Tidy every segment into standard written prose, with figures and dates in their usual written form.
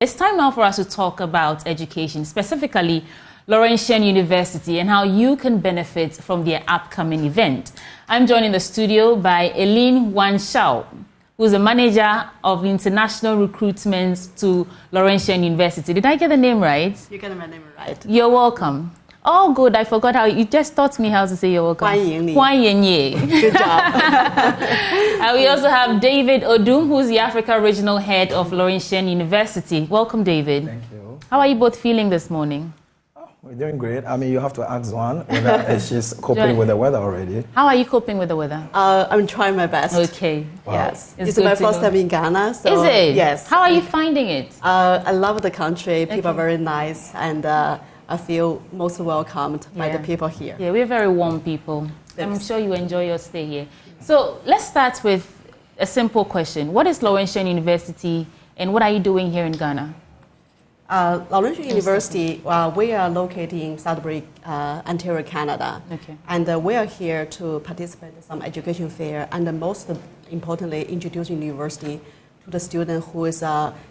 It's time now for us to talk about education, specifically Laurentian University and how you can benefit from their upcoming event. I'm joined in the studio by Eileen Wanshao, who's the manager of international recruitment to Laurentian University. Did I get the name right? You got my name right. You're welcome. Oh, good. I forgot how you just taught me how to say you're welcome. 欢迎你. Good job. And we also have David Odum, who's the Africa Regional Head of Laurentian University. Welcome, David. Thank you. How are you both feeling this morning? Oh, we're doing great. I mean, you have to ask one whether she's coping with the weather already. How are you coping with the weather? I'm trying my best. Okay. Wow. Yes. It's good my to first know. time in Ghana. So Is it? Yes. How are you finding it? I love the country. People Okay. are very nice, and I feel most welcomed by the people here. Yeah, we're very warm people. I'm Thanks. sure you enjoy your stay here. So let's start with a simple question. What is Laurentian University and what are you doing here in Ghana? Laurentian University, we are located in Sudbury, Ontario, Canada. Okay. And we are here to participate in some education fair and most importantly, introducing university to the student who is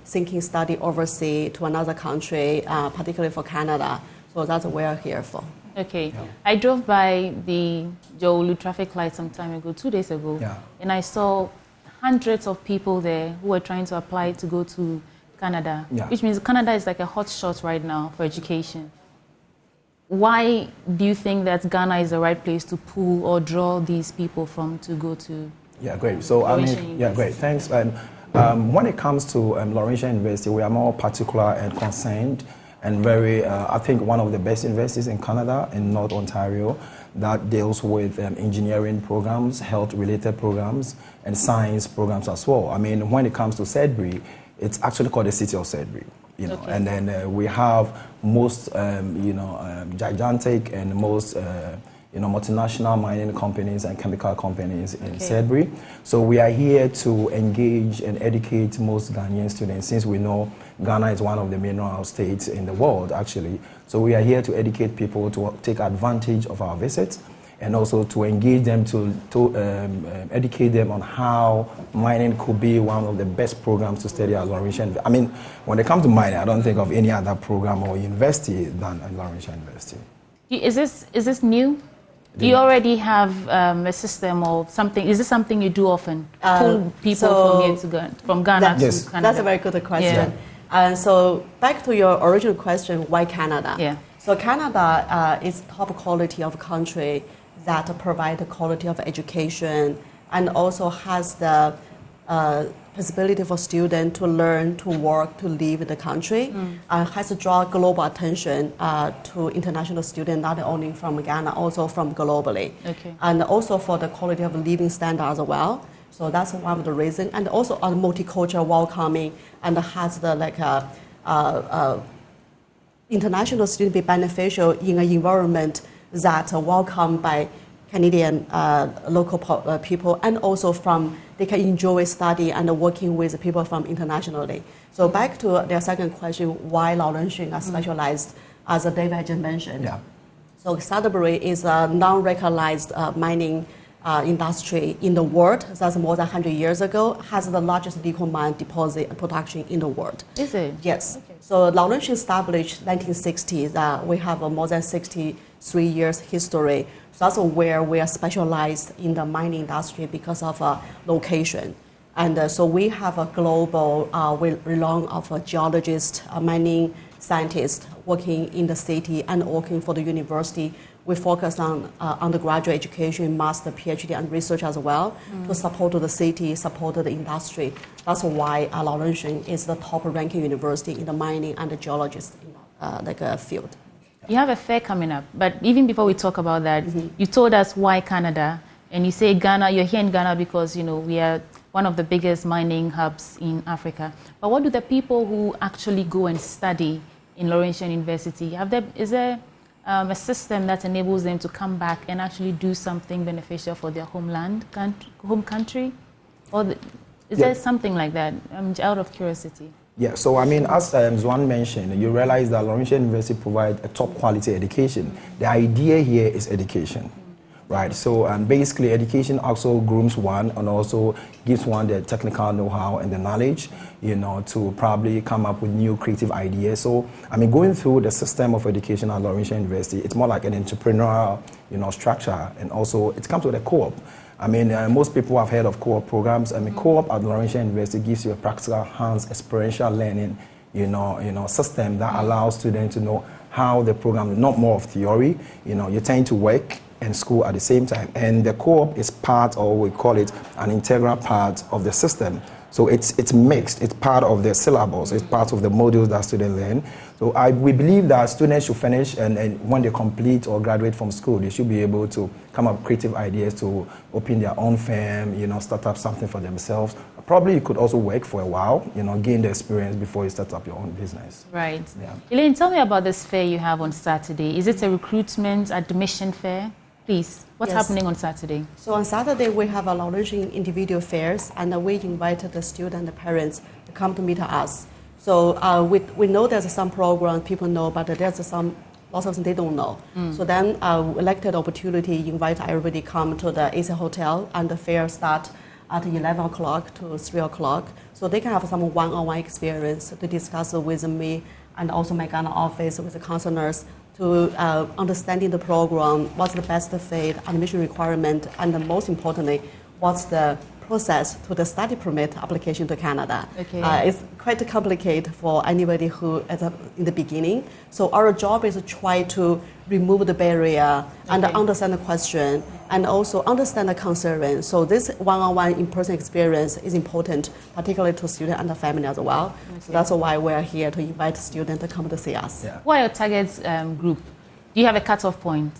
thinking study overseas to another country, particularly for Canada. So that's what we are here for. Okay. Yeah. I drove by the Joulu traffic light some time ago, 2 days ago, and I saw hundreds of people there who were trying to apply to go to Canada, which means Canada is like a hot shot right now for education. Why do you think that Ghana is the right place to pull or draw these people from to go to? Yeah, great. So, I mean, yeah, great. Thanks. When it comes to Laurentian University, we are more particular and concerned and very, I think, one of the best universities in Canada, in North Ontario, that deals with engineering programs, health-related programs, and science programs as well. I mean, when it comes to Sudbury, it's actually called the city of Sudbury, you know. Okay. And then we have most, gigantic and most, multinational mining companies and chemical companies in Sudbury. So we are here to engage and educate most Ghanaian students, since we know Ghana is one of the mineral states in the world, actually. So we are here to educate people to take advantage of our visits, and also to engage them to educate them on how mining could be one of the best programs to study at Laurentian. I mean, when it comes to mining, I don't think of any other program or university than Laurentian University. Is this new? Do you already have a system or something? Is this something you do often? Pull people from here to from Ghana to Canada? That's a very good question. Yeah. So back to your original question, why Canada? Yeah. So Canada is top quality of country that provide the quality of education and also has the possibility for students to learn, to work, to live in the country, has to draw global attention to international students, not only from Ghana, also from globally. Okay. And also for the quality of living standards as well. So that's one of the reasons. And also a multicultural welcoming and has the international student be beneficial in an environment that are welcomed by Canadian local people, and also they can enjoy study and working with people from internationally. So back to their second question, why Laurentian are specialized, as David just mentioned. Yeah. So Sudbury is a non-recognized mining industry in the world. That's more than 100 years ago, has the largest nickel mine deposit production in the world. Is it? Yes. Okay. So Laurentian established 1960s. We have a more than 63 years history. So that's where we are specialized in the mining industry because of location. And so we have a global renown of geologists, mining scientists working in the city and working for the university. We focus on undergraduate education, master, PhD, and research as well to support the city, support the industry. That's why Laurentian is the top-ranking university in the mining and the geologist field. You have a fair coming up, but even before we talk about that, you told us why Canada, and you say Ghana. You're here in Ghana because we are one of the biggest mining hubs in Africa. But what do the people who actually go and study in Laurentian University is there a system that enables them to come back and actually do something beneficial for their home country? Or is there something like that? I'm out of curiosity. Yeah, so I mean, as Zwan mentioned, you realize that Laurentian University provides a top quality education. The idea here is education. right? So basically education also grooms one and also gives one the technical know-how and the knowledge, to probably come up with new creative ideas. So going through the system of education at Laurentian University, it's more like an entrepreneurial, structure, and also it comes with a co-op. Most people have heard of co-op programs. Co-op at Laurentian University gives you a practical, hands, experiential learning, system that allows students to know how the program, not more of theory, you tend to work and school at the same time. And the co-op is part, or we call it an integral part of the system. So it's mixed, it's part of the syllabus, it's part of the modules that students learn. So we believe that students should finish and when they complete or graduate from school, they should be able to come up with creative ideas to open their own firm, start up something for themselves. Probably you could also work for a while, gain the experience before you start up your own business. Right. Yeah. Elaine, tell me about this fair you have on Saturday. Is it a recruitment, admission fair? Please, what's happening on Saturday? So on Saturday, we have a Laurentian individual fairs, and we invited the students and the parents to come to meet us. So we know there's some program people know, but there's lots of things they don't know. So then we elected opportunity, invite everybody come to the AC Hotel, and the fair start at 11 o'clock to 3 o'clock. So they can have some one-on-one experience to discuss with me and also my Ghana office with the counselors to understanding the program, what's the best fit, admission requirement, and most importantly, what's the process to the study permit application to Canada. Okay. It's quite complicated for anybody who is in the beginning. So our job is to try to remove the barrier and understand the question and also understand the concern. So this one-on-one in-person experience is important, particularly to students and the family as well. Okay. So that's why we're here to invite students to come to see us. Yeah. What are your targets group? Do you have a cutoff point?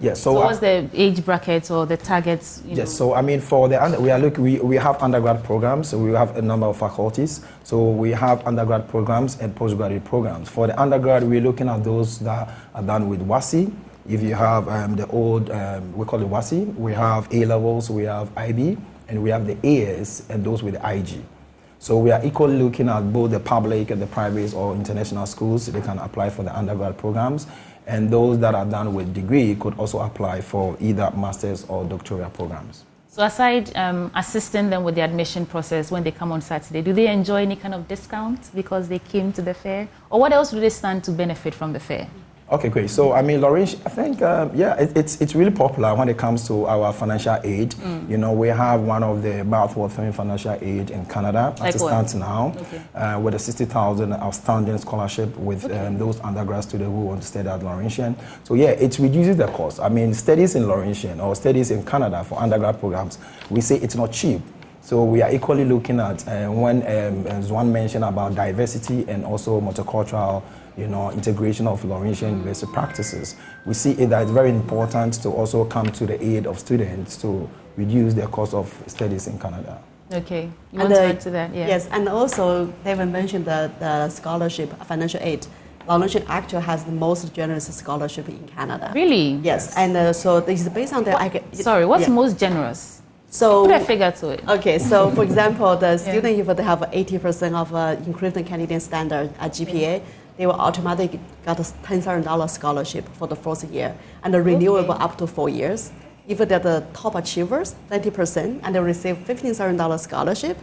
Yes. So what's the age brackets or the targets? Yes. So for the we have undergrad programs. So we have a number of faculties. So we have undergrad programs and postgraduate programs. For the undergrad, we're looking at those that are done with WASI. If you have the old, we call it WASI. We have A levels, we have IB, and we have the AS and those with the IG. So we are equally looking at both the public and the private or international schools. They can apply for the undergrad programs. And those that are done with degree could also apply for either master's or doctoral programs. So aside assisting them with the admission process when they come on Saturday, do they enjoy any kind of discount because they came to the fair? Or what else do they stand to benefit from the fair? Okay, great. So, Laurentian, I think, it's really popular when it comes to our financial aid. We have one of the mouth-watering financial aid in Canada as it stands now, with a 60,000 outstanding scholarship with those undergrad students who want to study at Laurentian. So, it reduces the cost. Studies in Laurentian or studies in Canada for undergrad programs, we say it's not cheap. So we are equally looking at when as one mentioned about diversity and also multicultural, integration of Laurentian University practices. We see it that it's very important to also come to the aid of students to reduce their cost of studies in Canada. Okay, you want to add to that? Yeah. Yes, and also David mentioned the scholarship, financial aid. Laurentian actually has the most generous scholarship in Canada. Really? Yes, and so this is based on the... Sorry, what's most generous? So, put a figure to it. Okay, so for example, the student, if they have 80% of increased Canadian standard GPA, they will automatically get a $10,000 scholarship for the first year, and renewable up to 4 years. If they're the top achievers, 90%, and they receive $15,000 scholarship,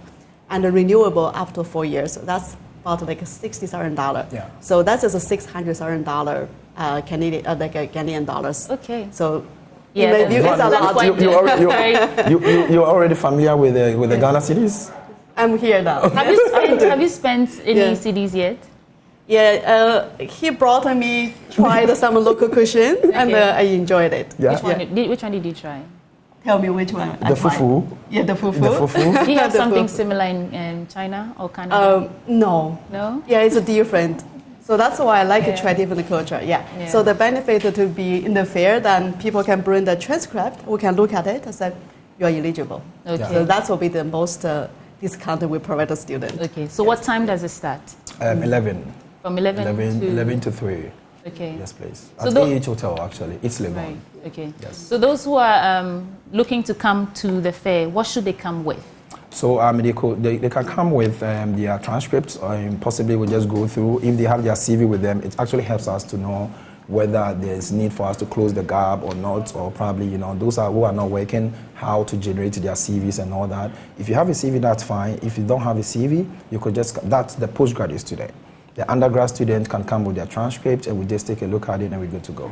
and renewable up to 4 years. So that's about like $60,000. Yeah. So that's just a $600,000 Canadian dollars. Okay. So yeah, you're already familiar with the Ghana cities? I'm here now. Have you spent any cities yet? Yeah, he brought me, tried some local cuisine, and I enjoyed it. Yeah. Which one did you try? Tell me which one. The fufu. Yeah, the fufu. The fufu. Do you have something similar in China or Canada? No. No? Yeah, it's different. So that's why I like to try different culture. Yeah. So the benefit to be in the fair, then people can bring the transcript. We can look at it and say you are eligible. Okay. So that will be the most discount we provide the student. Okay. So what time does it start? 11. From 11 to 3. Okay. Yes, please. So at AH Hotel, actually. It's Legon. Right. Okay. Yes. So those who are looking to come to the fair, what should they come with? So they can come with their transcripts, or possibly we'll just go through. If they have their CV with them, it actually helps us to know whether there's need for us to close the gap or not, or probably, you know, those who are not working, how to generate their CVs and all that. If you have a CV, that's fine. If you don't have a CV, you could just, that's the postgraduate student. The undergrad student can come with their transcript and we just take a look at it and we're good to go.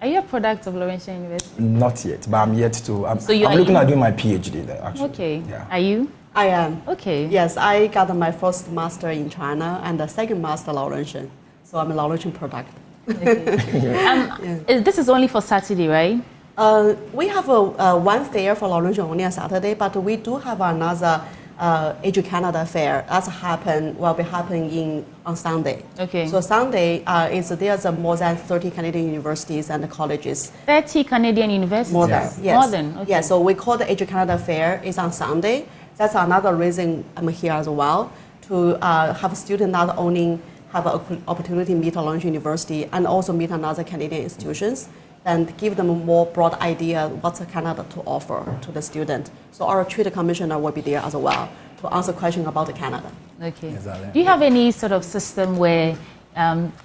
Are you a product of Laurentian University? Not yet, but I'm yet to, I'm looking at doing my PhD there, actually. Okay. Yeah. Are you? I am. Okay. Yes, I got my first master in China and the second master Laurentian. So I'm a Laurentian product. Okay. This is only for Saturday, right? We have one fair for Laurentian only on Saturday, but we do have another Edu Canada fair will be happening on Sunday. Okay. So Sunday there's more than 30 Canadian universities and colleges. 30 Canadian universities? More than, yes. More than, okay. Yeah, so we call the Edu Canada fair is on Sunday. That's another reason I'm here as well, to have students not only have an opportunity to meet Laurentian University and also meet another Canadian institutions and give them a more broad idea what's Canada to offer to the student. So our trade commissioner will be there as well to answer questions about Canada. Okay. Exactly. Do you have any sort of system where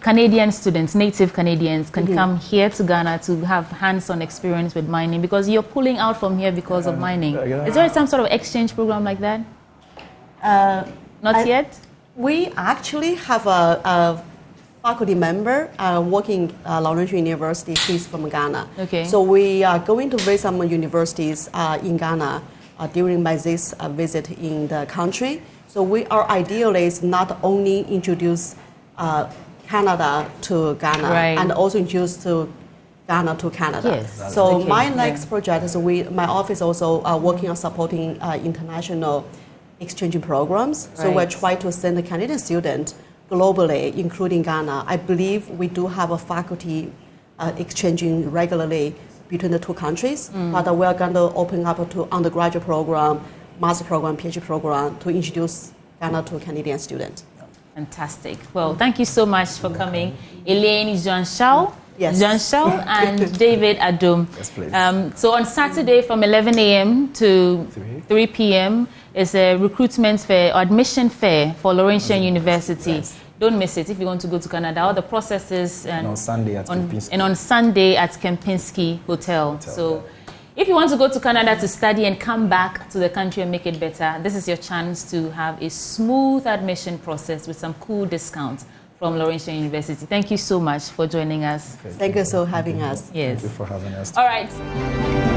Canadian students, native Canadians, can come here to Ghana to have hands-on experience with mining? Because you're pulling out from here because of mining. Is there some sort of exchange program like that? Not yet? We actually have a faculty member working at Laurentian University. She's from Ghana. Okay. So we are going to visit some universities in Ghana during my this visit in the country. So our ideal is not only introduce Canada to Ghana and also introduce to Ghana to Canada. Yes. So my next project is my office also working on supporting international exchange programs. So we're trying to send a Canadian student globally, including Ghana. I believe we do have a faculty exchanging regularly between the two countries, but we're going to open up to undergraduate program, master program, PhD program to introduce Ghana to Canadian students. Fantastic. Well, thank you so much for coming. Elaine Jean-Shao. Yes. Jean-Shao and David Adum. Yes, please. So on Saturday from 11 a.m. to 3 p.m. is a recruitment fair or admission fair for Laurentian University. Yes. Don't miss it if you want to go to Canada. All the processes and on Sunday at Kempinski. And on Sunday at Kempinski Hotel. So if you want to go to Canada to study and come back to the country and make it better, this is your chance to have a smooth admission process with some cool discounts from Laurentian University. Thank you so much for joining us. Thank you for having us. Yes. Thank you for having us. All right.